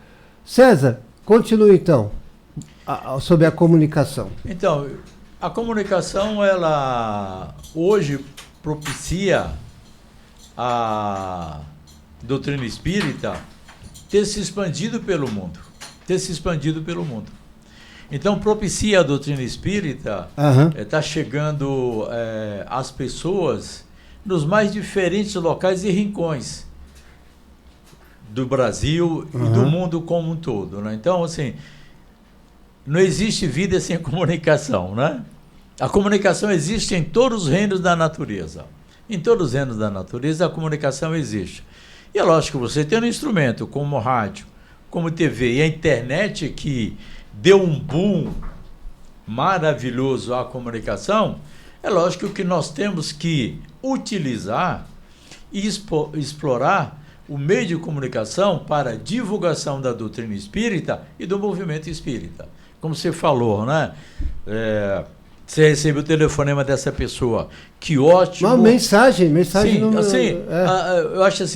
César, continue então sobre a comunicação. Então, a comunicação, ela hoje propicia a doutrina espírita ter se expandido pelo mundo. Então, propicia a doutrina espírita, está chegando às pessoas nos mais diferentes locais e rincões do Brasil e do mundo como um todo, né? Então, assim, não existe vida sem comunicação, né? A comunicação existe em todos os reinos da natureza. Em todos os reinos da natureza, a comunicação existe. E é lógico que você tem um instrumento como rádio, como TV e a internet, que deu um boom maravilhoso à comunicação, é lógico que nós temos que utilizar e explorar o meio de comunicação para a divulgação da doutrina espírita e do movimento espírita. Como você falou, né? Você recebeu o telefonema dessa pessoa, que ótimo. Uma mensagem Sim, no assim,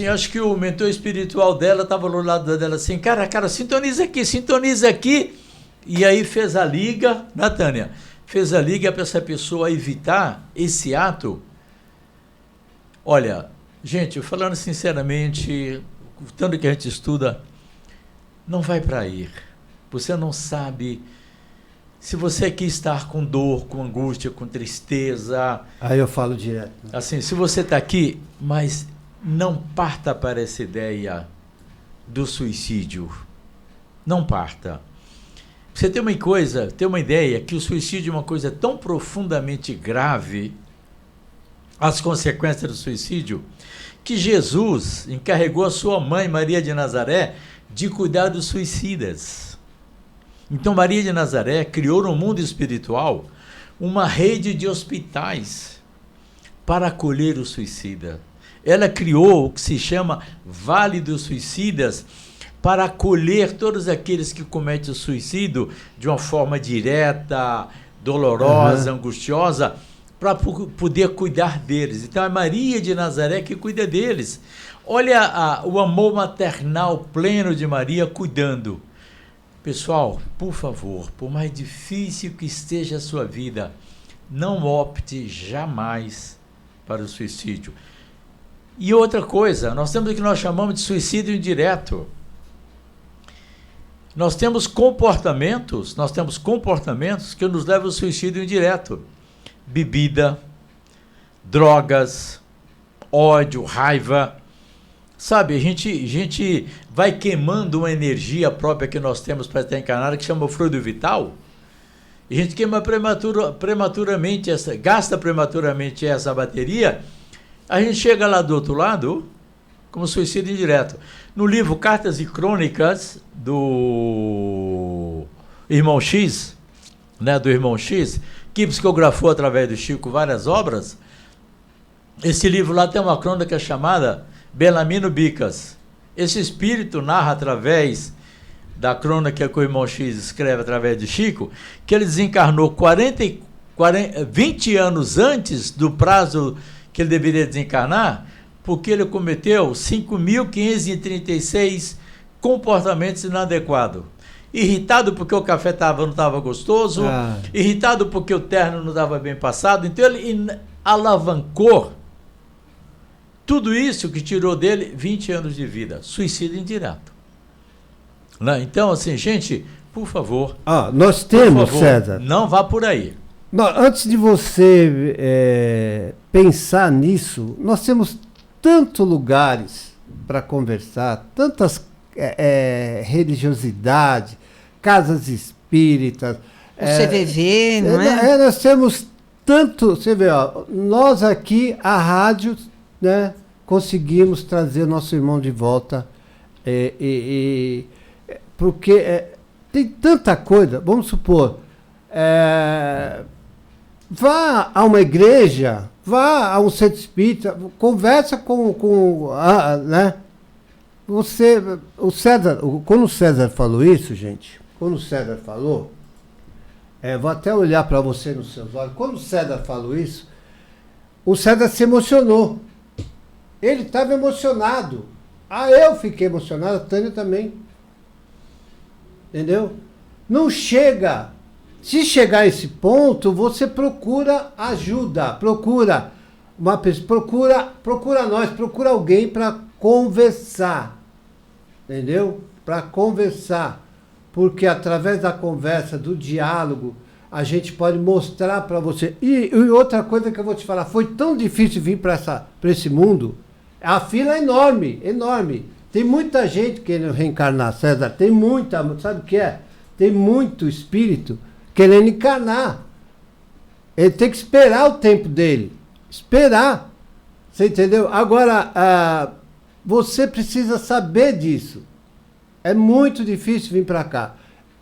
eu acho que o mentor espiritual dela estava do lado dela assim, cara, sintoniza aqui. E aí fez a liga, né, Tânia? Fez a liga para essa pessoa evitar esse ato. Olha, gente, falando sinceramente, tanto que a gente estuda, não vai para aí. Você não sabe. Se você aqui estar com dor, com angústia, com tristeza... Aí eu falo direto. Assim, se você está aqui, mas não parta para essa ideia do suicídio. Não parta. Você tem uma ideia que o suicídio é uma coisa tão profundamente grave, as consequências do suicídio, que Jesus encarregou a sua mãe, Maria de Nazaré, de cuidar dos suicidas. Então, Maria de Nazaré criou no mundo espiritual uma rede de hospitais para acolher o suicida. Ela criou o que se chama Vale dos Suicidas para acolher todos aqueles que cometem o suicídio de uma forma direta, dolorosa, angustiosa, para poder cuidar deles. Então é Maria de Nazaré que cuida deles. Olha o amor maternal pleno de Maria cuidando. Pessoal, por favor, por mais difícil que esteja a sua vida, não opte jamais para o suicídio. E outra coisa, nós temos o que nós chamamos de suicídio indireto. Nós temos comportamentos que nos levam ao suicídio indireto. Bebida, drogas, ódio, raiva. Sabe, a gente vai queimando uma energia própria que nós temos para estar encarnado, que chama o fluido vital. A gente queima prematuramente, gasta prematuramente essa bateria. A gente chega lá do outro lado como suicídio indireto. No livro Cartas e Crônicas do Irmão X, né, do Irmão X, que psicografou através do Chico várias obras, esse livro lá tem uma crônica chamada Belamino Bicas. Esse espírito narra através da crônica que o Irmão X escreve através de Chico, que ele desencarnou 20 anos antes do prazo que ele deveria desencarnar, porque ele cometeu 5.536 comportamentos inadequados. Irritado porque o café não estava gostoso, irritado porque o terno não estava bem passado, então ele alavancou tudo isso que tirou dele 20 anos de vida, suicídio indireto. Né? Então, assim, gente, por favor... nós temos, César... Não vá por aí. Antes de você pensar nisso, nós temos tantos lugares para conversar, tantas religiosidades, casas espíritas... O CVV, não é? Nós temos tanto... Você vê, nós aqui, a rádio... né, conseguimos trazer o nosso irmão de volta, porque tem tanta coisa. Vamos supor, vá a uma igreja, vá a um centro espírita, conversa né, o César, quando o César falou isso, gente, quando o César falou, vou até olhar para você nos seus olhos, quando o César falou isso, o César se emocionou. Ele estava emocionado. Eu fiquei emocionado, a Tânia também. Entendeu? Não chega. Se chegar a esse ponto, você procura ajuda, procura uma pessoa, procura nós, procura alguém para conversar. Entendeu? Para conversar. Porque através da conversa, do diálogo, a gente pode mostrar para você. E outra coisa que eu vou te falar, foi tão difícil vir para esse mundo. A fila é enorme, enorme. Tem muita gente querendo reencarnar, César. Tem muita, sabe o que é? Tem muito espírito querendo encarnar. Ele tem que esperar o tempo dele. Esperar. Você entendeu? Agora, você precisa saber disso. É muito difícil vir para cá.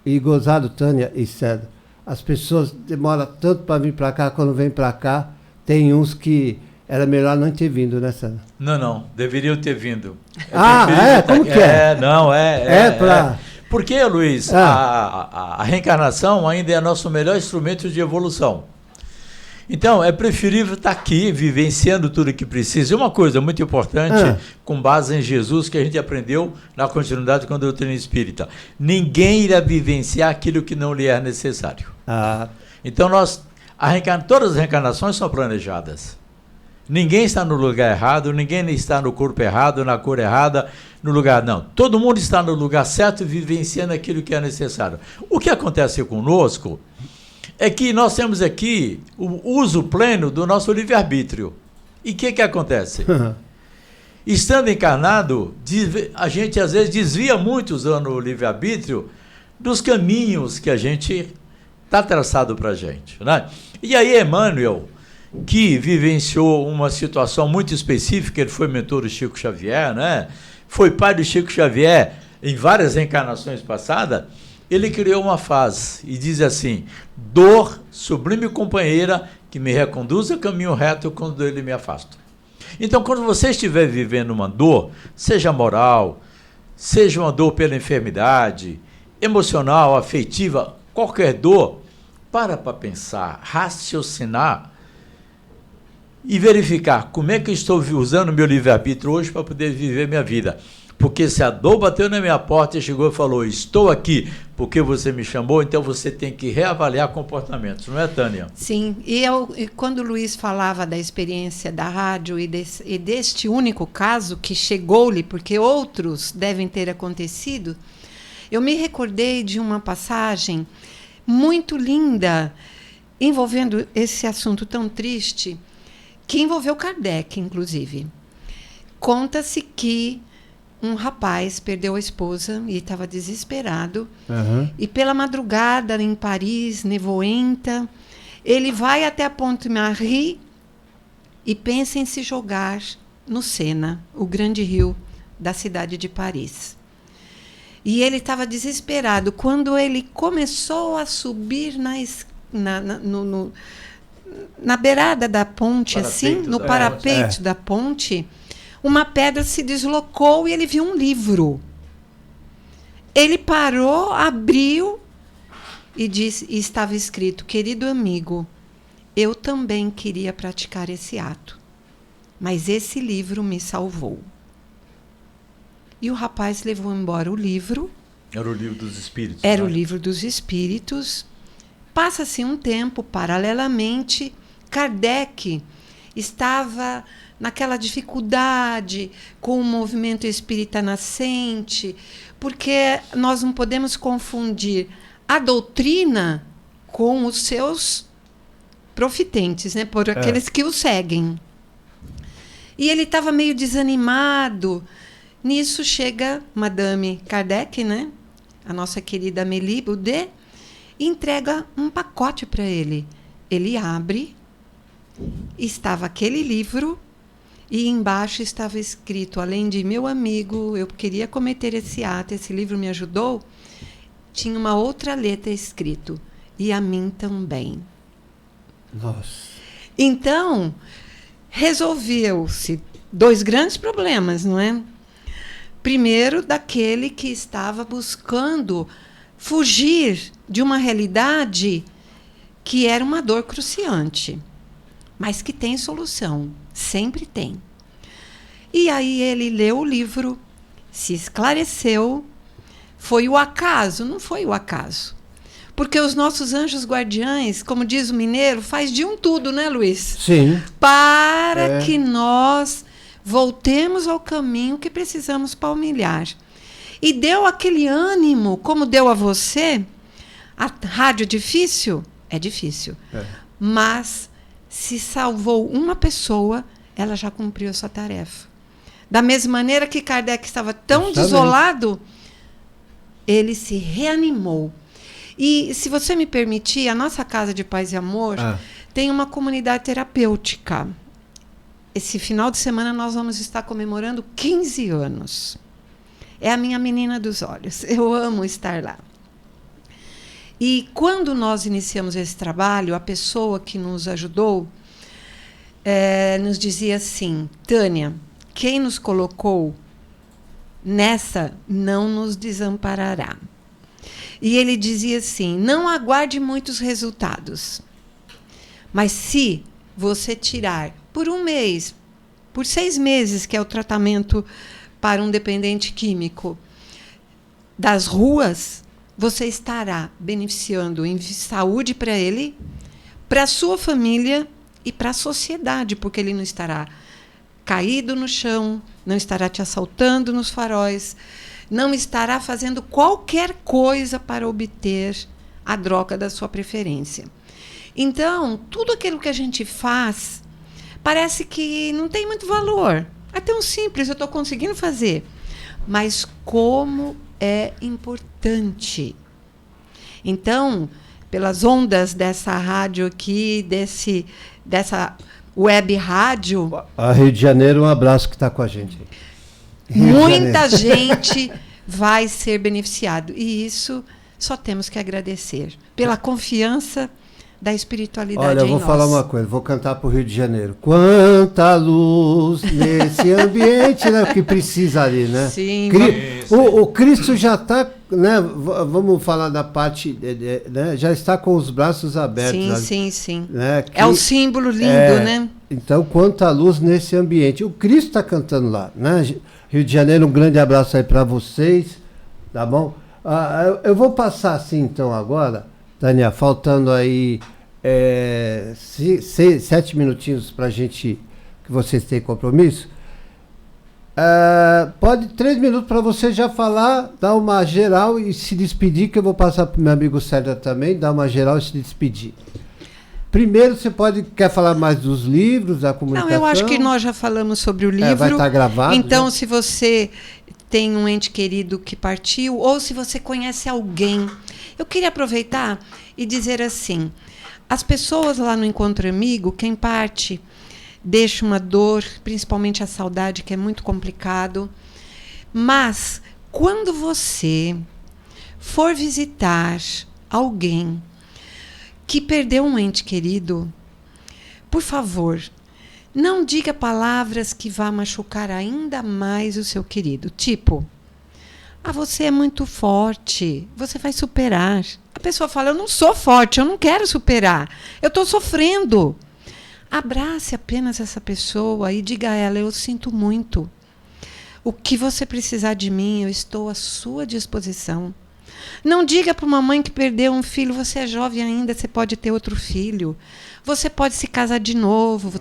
E gozado, Tânia e César. As pessoas demoram tanto para vir para cá, quando vem para cá, tem uns que era melhor não ter vindo, né, César? Não, deveriam ter vindo. Como que é? Por que, Luiz? A reencarnação ainda é nosso melhor instrumento de evolução. Então, é preferível estar aqui, vivenciando tudo o que precisa. E uma coisa muito importante, com base em Jesus, que a gente aprendeu na continuidade com a doutrina espírita. Ninguém irá vivenciar aquilo que não lhe é necessário. Então, todas as reencarnações são planejadas. Ninguém está no lugar errado, ninguém está no corpo errado, na cor errada, no lugar não. Todo mundo está no lugar certo, vivenciando aquilo que é necessário. O que acontece conosco é que nós temos aqui o uso pleno do nosso livre-arbítrio. E o que acontece? Estando encarnado, a gente às vezes desvia muito, usando o livre-arbítrio, dos caminhos que a gente está traçado para a gente, né? E aí Emmanuel, que vivenciou uma situação muito específica, ele foi mentor do Chico Xavier, né? Foi pai do Chico Xavier em várias reencarnações passadas, ele criou uma frase e diz assim: dor, sublime companheira, que me reconduz ao caminho reto quando dele me afasto. Então, quando você estiver vivendo uma dor, seja moral, seja uma dor pela enfermidade, emocional, afetiva, qualquer dor, para pensar, raciocinar e verificar como é que eu estou usando o meu livre-arbítrio hoje para poder viver minha vida. Porque se a dor bateu na minha porta e chegou e falou, estou aqui porque você me chamou, então você tem que reavaliar comportamentos, não é, Tânia? Sim, e quando o Luiz falava da experiência da rádio e deste único caso que chegou-lhe, porque outros devem ter acontecido, eu me recordei de uma passagem muito linda envolvendo esse assunto tão triste, que envolveu Kardec, inclusive. Conta-se que um rapaz perdeu a esposa e estava desesperado. E pela madrugada, em Paris, nevoenta, ele vai até a Pont-Marie e pensa em se jogar no Sena, o grande rio da cidade de Paris. E ele estava desesperado. Quando ele começou a subir na beirada da ponte, assim, no parapeito da ponte, uma pedra se deslocou e ele viu um livro. Ele parou, abriu e estava escrito: querido amigo, eu também queria praticar esse ato, mas esse livro me salvou. E o rapaz levou embora o livro. Era o livro dos espíritos. Era, né? O livro dos espíritos. Passa-se um tempo, paralelamente, Kardec estava naquela dificuldade com o movimento espírita nascente, porque nós não podemos confundir a doutrina com os seus profitentes, né? Por aqueles que o seguem. E ele estava meio desanimado. Nisso chega Madame Kardec, né? A nossa querida Amélie Boudet, e entrega um pacote para ele. Ele abre, estava aquele livro, e embaixo estava escrito: além de meu amigo, eu queria cometer esse ato, esse livro me ajudou. Tinha uma outra letra escrito: e a mim também. Nossa. Então, resolveu-se 2 grandes problemas, não é? Primeiro, daquele que estava buscando fugir de uma realidade que era uma dor cruciante, mas que tem solução, sempre tem. E aí ele leu o livro, se esclareceu. Foi o acaso? Não foi o acaso. Porque os nossos anjos guardiães, como diz o mineiro, faz de um tudo, né, Luiz? Sim. Para que nós voltemos ao caminho que precisamos palmilhar. E deu aquele ânimo, como deu a você. A rádio é difícil? É difícil. Mas se salvou uma pessoa, ela já cumpriu essa tarefa. Da mesma maneira que Kardec estava tão desolado, ele se reanimou. E, se você me permitir, a nossa Casa de Paz e Amor tem uma comunidade terapêutica. Esse final de semana nós vamos estar comemorando 15 anos. É a minha menina dos olhos. Eu amo estar lá. E quando nós iniciamos esse trabalho, a pessoa que nos ajudou nos dizia assim: Tânia, quem nos colocou nessa não nos desamparará. E ele dizia assim: não aguarde muitos resultados, mas se você tirar por 1 mês, por 6 meses, que é o tratamento para um dependente químico, das ruas, você estará beneficiando em saúde para ele, para a sua família e para a sociedade, porque ele não estará caído no chão, não estará te assaltando nos faróis, não estará fazendo qualquer coisa para obter a droga da sua preferência. Então, tudo aquilo que a gente faz parece que não tem muito valor. É tão simples, eu estou conseguindo fazer. Mas como é importante. Então, pelas ondas dessa rádio aqui, dessa web rádio... A Rio de Janeiro, um abraço que está com a gente. Muita gente vai ser beneficiado. E isso só temos que agradecer pela confiança da espiritualidade. Olha, eu vou falar uma coisa, vou cantar para o Rio de Janeiro. Quanta luz nesse ambiente, né, que precisa ali, né? Sim. O Cristo já está né, vamos falar da parte, né, já está com os braços abertos. Sim. Né, é um símbolo lindo, né? Então, quanta luz nesse ambiente. O Cristo está cantando lá, né? Rio de Janeiro, um grande abraço aí para vocês, tá bom? Eu vou passar assim, então, agora, Tânia, faltando aí 7 minutinhos para a gente, que vocês têm compromisso. Pode 3 minutos para você já falar, dar uma geral e se despedir, que eu vou passar para o meu amigo César também, dar uma geral e se despedir. Primeiro, você quer falar mais dos livros, da comunicação? Não, eu acho que nós já falamos sobre o livro. Vai estar gravado. Então, se você tem um ente querido que partiu, ou se você conhece alguém, eu queria aproveitar e dizer assim, as pessoas lá no Encontro Amigo, quem parte deixa uma dor, principalmente a saudade, que é muito complicado. Mas, quando você for visitar alguém que perdeu um ente querido, por favor, não diga palavras que vá machucar ainda mais o seu querido. Tipo, você é muito forte, você vai superar. A pessoa fala, eu não sou forte, eu não quero superar, eu estou sofrendo. Abrace apenas essa pessoa e diga a ela, eu sinto muito. O que você precisar de mim, eu estou à sua disposição. Não diga para uma mãe que perdeu um filho, você é jovem ainda, você pode ter outro filho. Você pode se casar de novo.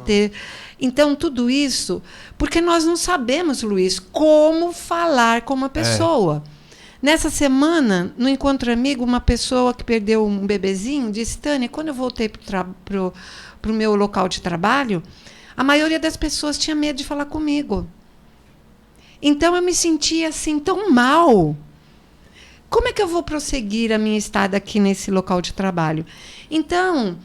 Então, tudo isso, porque nós não sabemos, Luiz, como falar com uma pessoa. Nessa semana, no Encontro Amigo, uma pessoa que perdeu um bebezinho disse, Tânia, quando eu voltei para o meu local de trabalho, a maioria das pessoas tinha medo de falar comigo. Então, eu me sentia assim, tão mal. Como é que eu vou prosseguir a minha estada aqui nesse local de trabalho? Então,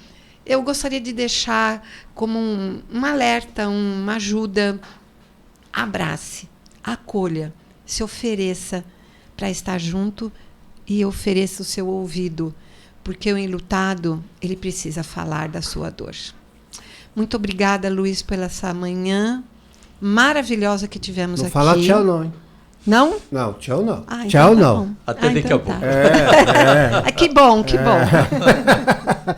eu gostaria de deixar como um alerta, uma ajuda. Abrace, acolha, se ofereça para estar junto e ofereça o seu ouvido, porque o enlutado, ele precisa falar da sua dor. Muito obrigada, Luiz, pela essa manhã maravilhosa que tivemos aqui. Não fala tchau não, hein? Não? Não, tchau não. Então tchau tá não. bom. Até daqui a pouco. Que bom, que bom.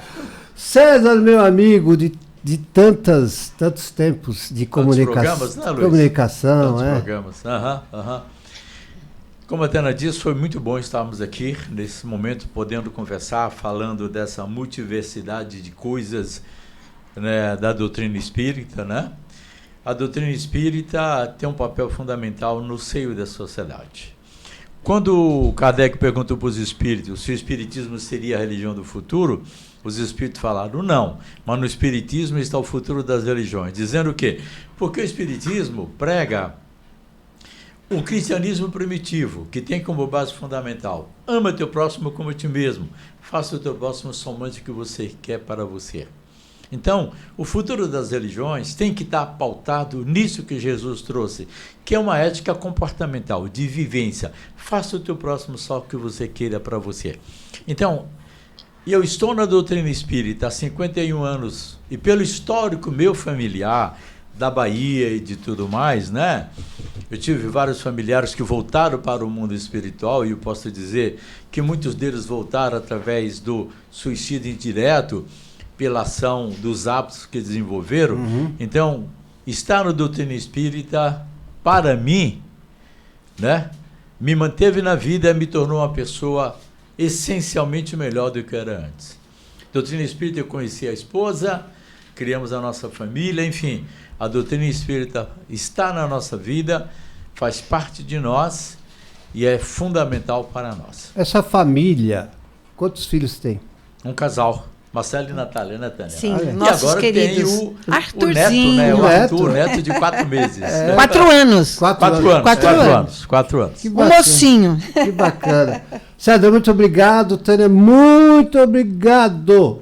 César, meu amigo de tantos tempos de programas, né, Luiz? Comunicação. Programas. Como a Tânia disse, foi muito bom estarmos aqui nesse momento, podendo conversar, falando dessa multiversidade de coisas, né, da doutrina espírita, né? A doutrina espírita tem um papel fundamental no seio da sociedade. Quando Kardec perguntou para os espíritos se o espiritismo seria a religião do futuro, os espíritos falaram não, mas no espiritismo está o futuro das religiões. Dizendo o quê? Porque o espiritismo prega o cristianismo primitivo, que tem como base fundamental, ama teu próximo como a ti mesmo, faça o teu próximo somente o que você quer para você. Então, o futuro das religiões tem que estar pautado nisso que Jesus trouxe, que é uma ética comportamental, de vivência. Faça o teu próximo só o que você queira para você. Então, eu estou na doutrina espírita há 51 anos, e pelo histórico meu familiar, da Bahia e de tudo mais, né? Eu tive vários familiares que voltaram para o mundo espiritual, e eu posso dizer que muitos deles voltaram através do suicídio indireto, pela ação dos hábitos que desenvolveram. Então, estar na doutrina espírita, para mim, né, me manteve na vida e me tornou uma pessoa essencialmente melhor do que eu era antes. Doutrina espírita, eu conheci a esposa, criamos a nossa família, enfim, a doutrina espírita está na nossa vida, faz parte de nós e é fundamental para nós. Essa família, quantos filhos tem? Um casal. Marcelo e Natália, né, Tânia? Sim, e nossos agora queridos. tem o Arthurzinho. neto, né? O Neto. Arthur, neto de 4 meses. 4 anos. 4 anos. 4 anos. Que Um bacana. mocinho. Que bacana. César, muito obrigado. Tânia, muito obrigado.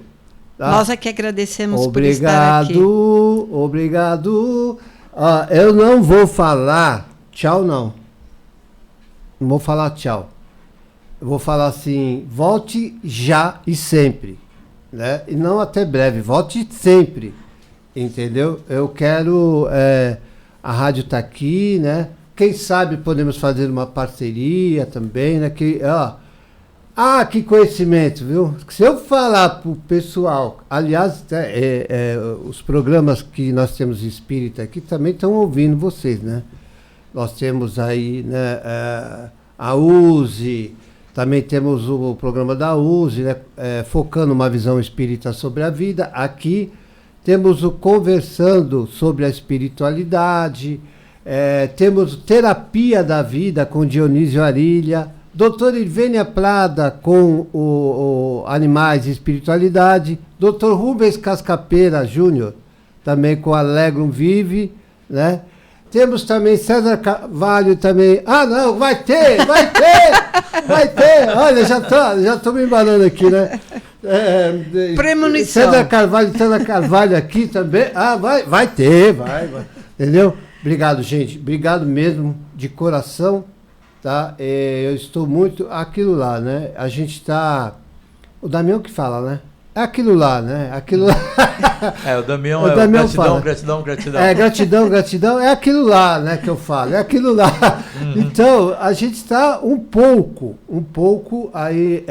Tá? Nós é que agradecemos por estar aqui. Obrigado. Eu não vou falar tchau, não. Não vou falar tchau. Eu vou falar assim, volte já e sempre. Né? E não até breve, volte sempre. Entendeu? Eu quero... a rádio está aqui, né? quem sabe podemos fazer uma parceria também, né? Que conhecimento, viu? Se eu falar pro pessoal, aliás, os programas que nós temos espírita aqui também estão ouvindo vocês, né? Nós temos aí, né, a USE, também temos o programa da USE, né, focando uma visão espírita sobre a vida. Aqui temos o Conversando sobre a Espiritualidade, temos Terapia da Vida com Dionísio Arilha, Doutor Irvênia Prada com o Animais e Espiritualidade, Doutor Rubens Cascapeira Júnior, também com Alegrum Vive, né? Temos também César Carvalho também. Ah, não, vai ter! Olha, já tô me embalando aqui, né? Premonição. César Carvalho aqui também. Ah, vai ter. Entendeu? Obrigado, gente. Obrigado mesmo, de coração. Tá? Eu estou muito... Aquilo lá, né? A gente está... O Damião que fala, né? É aquilo lá, né? Aquilo lá. O Damião Gratidão. Gratidão. É aquilo lá, né? Que eu falo. É aquilo lá. Então, a gente está um pouco aí...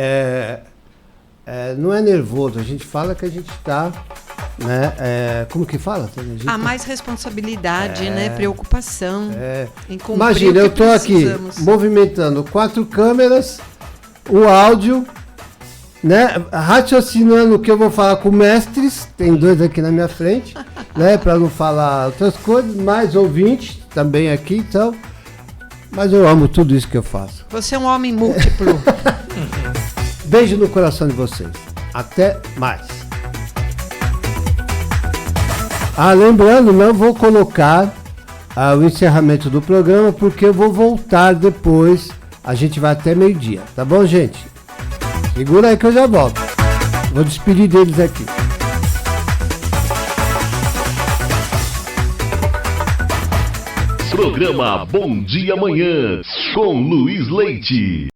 não é nervoso. A gente fala que a gente está... Né? Como que fala? Há mais responsabilidade, né? Preocupação em cumprir. Imagina, eu estou aqui movimentando 4 câmeras, o áudio, né? Raciocinando o que eu vou falar com mestres, tem 2 aqui na minha frente, né? Para não falar outras coisas, mais ouvintes também aqui, então. Mas eu amo tudo isso que eu faço. Você é um homem múltiplo. Beijo no coração de vocês. Até mais. Lembrando, não vou colocar o encerramento do programa, porque eu vou voltar depois. A gente vai até meio-dia, tá bom, gente? Segura aí que eu já volto. Vou despedir deles aqui. Programa Bom Dia Amanhã, com Luiz Leite.